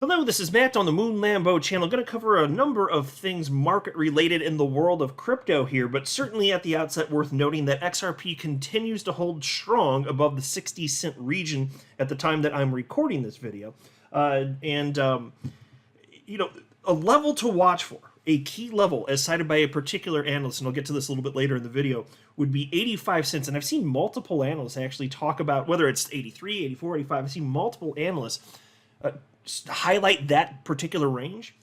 Hello, this is Matt on the Moon Lambo channel. Going to cover a number of things market related in the world of crypto here, but certainly at the outset worth noting that XRP continues to hold strong above the 60-cent region at the time that I'm recording this video. You know, a level to watch for, a key level as cited by a particular analyst, and I'll get to this a little bit later in the video, would be 85 cents. And I've seen multiple analysts actually talk about whether it's 83, 84, 85. I've seen multiple analysts highlight that particular range,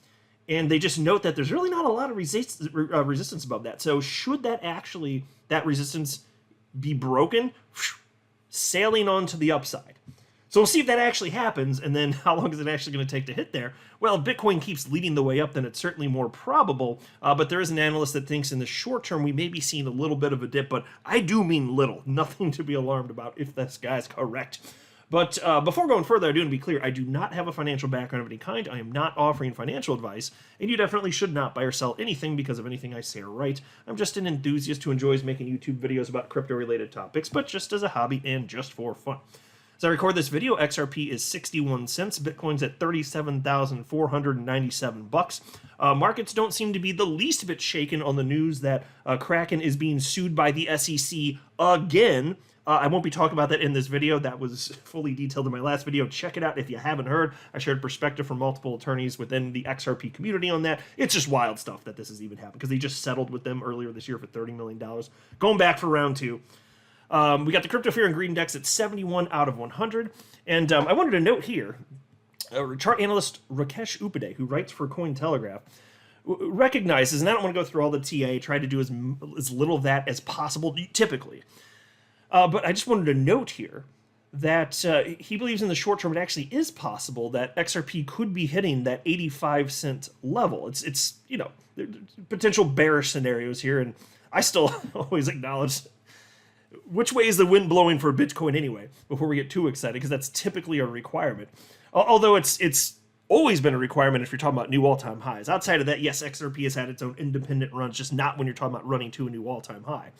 and they just note that there's really not a lot of resistance above that. So should that resistance be broken, sailing on to the upside. So we'll see if that actually happens, and then how long is it actually going to take to hit there? Well, if Bitcoin keeps leading the way up, then it's certainly more probable, but there is an analyst that thinks in the short term we may be seeing a little bit of a dip, but I do mean little, nothing to be alarmed about if this guy's correct. But before going further, I do want to be clear, I do not have a financial background of any kind. I am not offering financial advice, and you definitely should not buy or sell anything because of anything I say or write. I'm just an enthusiast who enjoys making YouTube videos about crypto-related topics, but just as a hobby and just for fun. As I record this video, XRP is 61 cents, Bitcoin's at 37,497 bucks. Markets don't seem to be the least bit shaken on the news that Kraken is being sued by the SEC again. I won't be talking about that in this video. That was fully detailed in my last video. Check it out if you haven't heard. I shared perspective from multiple attorneys within the XRP community on that. It's just wild stuff that this has even happened because they just settled with them earlier this year for $30 million. Going back for round two. We got the Crypto Fear and Greed Index at 71 out of 100. And I wanted to note here, chart analyst Rakesh Upadhyay, who writes for Cointelegraph, recognizes, and I don't want to go through all the TA, try to do as little of that as possible, typically. But I just wanted to note here that he believes in the short term it actually is possible that XRP could be hitting that 85 cent level. It's you know, potential bearish scenarios here, and I still always acknowledge which way is the wind blowing for Bitcoin anyway, before we get too excited, because that's typically a requirement. Although it's always been a requirement if you're talking about new all-time highs. Outside of that, yes, XRP has had its own independent runs, just not when you're talking about running to a new all-time high.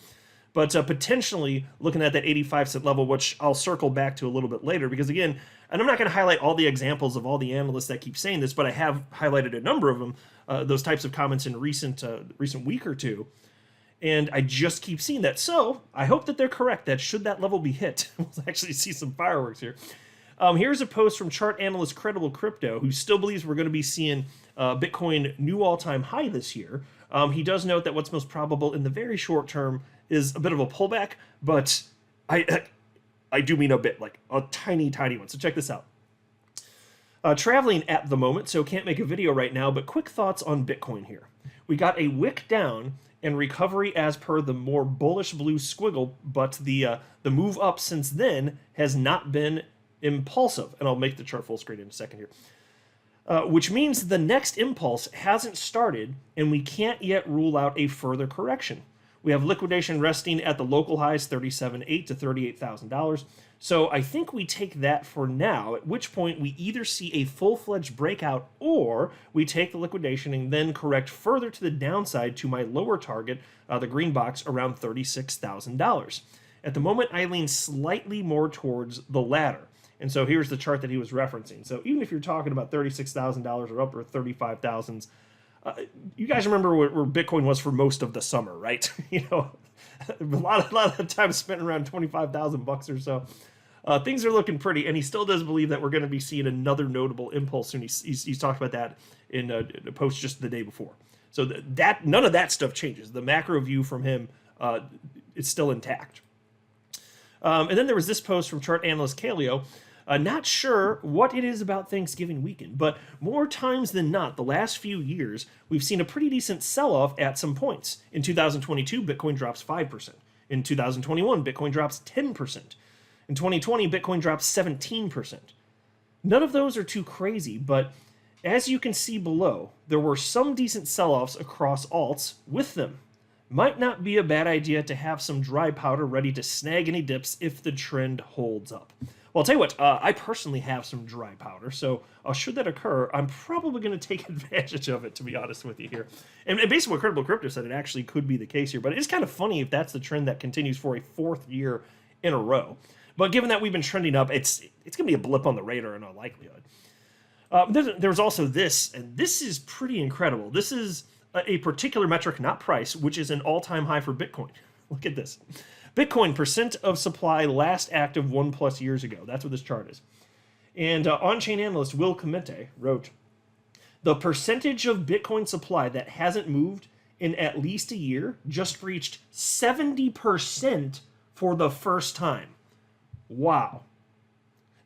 But potentially looking at that 85 cent level, which I'll circle back to a little bit later, because again, and I'm not going to highlight all the examples of all the analysts that keep saying this, but I have highlighted a number of them, those types of comments in recent week or two, and I just keep seeing that. So I hope that they're correct, that should that level be hit, we'll actually see some fireworks here. Here's a post from chart analyst Credible Crypto, who still believes we're going to be seeing Bitcoin new all-time high this year. He does note that what's most probable in the very short term is a bit of a pullback, but I do mean a bit, like a tiny, tiny one. So check this out. Traveling at the moment, so can't make a video right now, but quick thoughts on Bitcoin here. We got a wick down and recovery as per the more bullish blue squiggle, but the move up since then has not been impulsive. And I'll make the chart full screen in a second here. Which means the next impulse hasn't started, and we can't yet rule out a further correction. We have liquidation resting at the local highs, $37,800 to $38,000. So I think we take that for now, at which point we either see a full-fledged breakout or we take the liquidation and then correct further to the downside to my lower target, the green box, around $36,000. At the moment, I lean slightly more towards the latter. And so here's the chart that he was referencing. So even if you're talking about $36,000 or upper 35,000s, you guys remember where Bitcoin was for most of the summer, right? You know, a lot of the time spent around 25,000 bucks or so. Things are looking pretty, and he still does believe that we're going to be seeing another notable impulse soon. He's talked about that in a post just the day before. So that none of that stuff changes. The macro view from him is still intact. And then there was this post from chart analyst Kaleo. Not sure what it is about Thanksgiving weekend, but more times than not, the last few years, we've seen a pretty decent sell-off at some points. In 2022, Bitcoin drops 5%. In 2021, Bitcoin drops 10%. In 2020, Bitcoin drops 17%. None of those are too crazy, but as you can see below, there were some decent sell-offs across alts with them. Might not be a bad idea to have some dry powder ready to snag any dips if the trend holds up. Well, I'll tell you what, I personally have some dry powder, so should that occur, I'm probably going to take advantage of it, to be honest with you here. And basically what Credible Crypto said, it actually could be the case here, but it's kind of funny if that's the trend that continues for a fourth year in a row. But given that we've been trending up, it's going to be a blip on the radar in all likelihood. There's also this, and this is pretty incredible. This is a particular metric, not price, which is an all-time high for Bitcoin. Look at this. Bitcoin percent of supply last active 1+ years ago. That's what this chart is. And on-chain analyst Will Clemente wrote, the percentage of Bitcoin supply that hasn't moved in at least a year just reached 70% for the first time. Wow.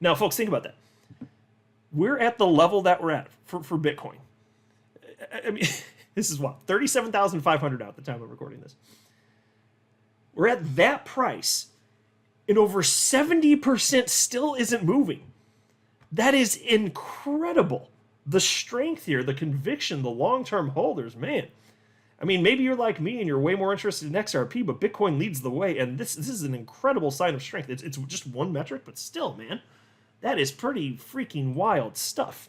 Now, folks, think about that. We're at the level that we're at for Bitcoin. I mean, this is what, 37,500 out at the time of recording this. We're at that price, and over 70% still isn't moving. That is incredible. The strength here, the conviction, the long-term holders, man. I mean, maybe you're like me and you're way more interested in XRP, but Bitcoin leads the way, and this is an incredible sign of strength. It's just one metric, but still, man, that is pretty freaking wild stuff.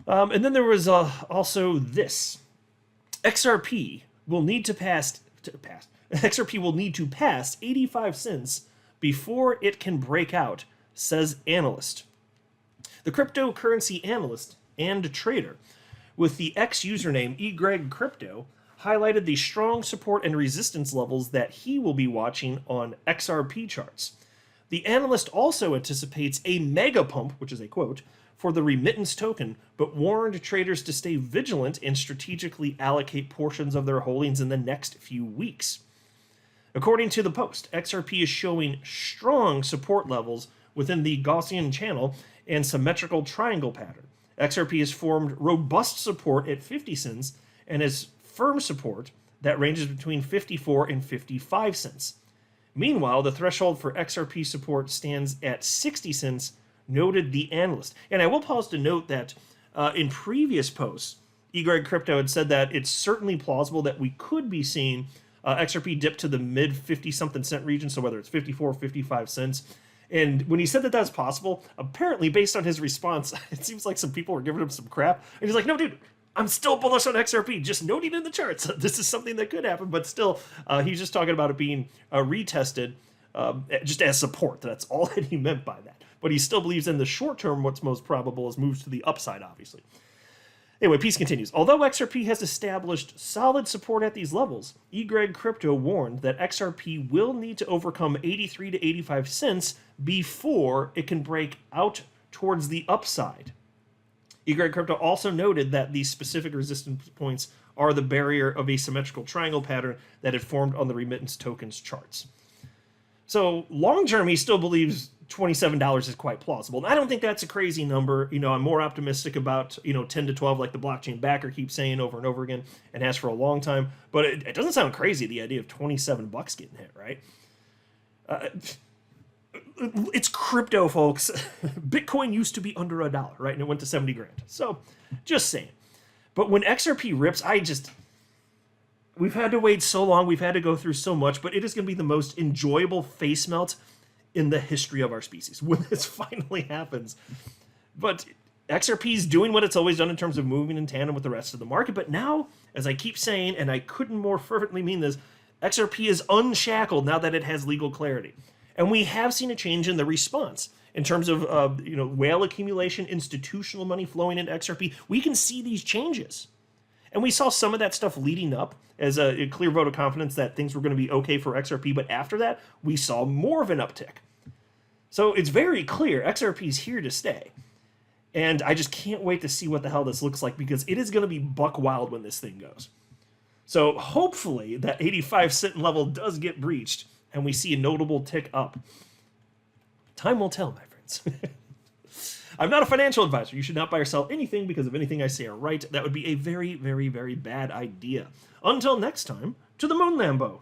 And then there was also this. XRP will need to pass 85 cents before it can break out, says analyst. The cryptocurrency analyst and trader with the X username eGregCrypto highlighted the strong support and resistance levels that he will be watching on XRP charts. The analyst also anticipates a mega pump, which is a quote, for the remittance token, but warned traders to stay vigilant and strategically allocate portions of their holdings in the next few weeks. According to the Post, XRP is showing strong support levels within the Gaussian channel and symmetrical triangle pattern. XRP has formed robust support at 50 cents and has firm support that ranges between 54 and 55 cents. Meanwhile, the threshold for XRP support stands at 60 cents, noted the analyst. And I will pause to note that in previous posts, eGregCrypto had said that it's certainly plausible that we could be seeing XRP dip to the mid 50-something cent region, so whether it's 54 or 55 cents. And when he said that that's possible, apparently based on his response, it seems like some people were giving him some crap. And he's like, no, dude, I'm still bullish on XRP, just noting in the charts. This is something that could happen, but still, he's just talking about it being retested just as support. That's all that he meant by that. But he still believes in the short term, what's most probable is moves to the upside, obviously. Anyway, piece continues. Although XRP has established solid support at these levels, eGregCrypto warned that XRP will need to overcome 83 to 85 cents before it can break out towards the upside. eGregCrypto also noted that these specific resistance points are the barrier of a symmetrical triangle pattern that had formed on the remittance tokens charts. So long term, he still believes $27 is quite plausible. I don't think that's a crazy number. You know, I'm more optimistic about, 10 to 12, like the blockchain backer keeps saying over and over again, and has for a long time. But it doesn't sound crazy, the idea of $27 getting hit, right? It's crypto, folks. Bitcoin used to be under $1, right? And it went to 70 grand. So, just saying. But when XRP rips, we've had to wait so long, we've had to go through so much, but it is going to be the most enjoyable face melt in the history of our species when this finally happens. But XRP is doing what it's always done in terms of moving in tandem with the rest of the market. But now, as I keep saying, and I couldn't more fervently mean this, XRP is unshackled now that it has legal clarity. And we have seen a change in the response in terms of whale accumulation, institutional money flowing into XRP. We can see these changes. And we saw some of that stuff leading up as a clear vote of confidence that things were going to be okay for XRP. But after that, we saw more of an uptick. So it's very clear XRP is here to stay. And I just can't wait to see what the hell this looks like, because it is going to be buck wild when this thing goes. So hopefully that 85 cent level does get breached and we see a notable tick up. Time will tell, my friends. I'm not a financial advisor. You should not buy or sell anything because of anything I say or write. That would be a very, very, very bad idea. Until next time, to the moon, Lambo.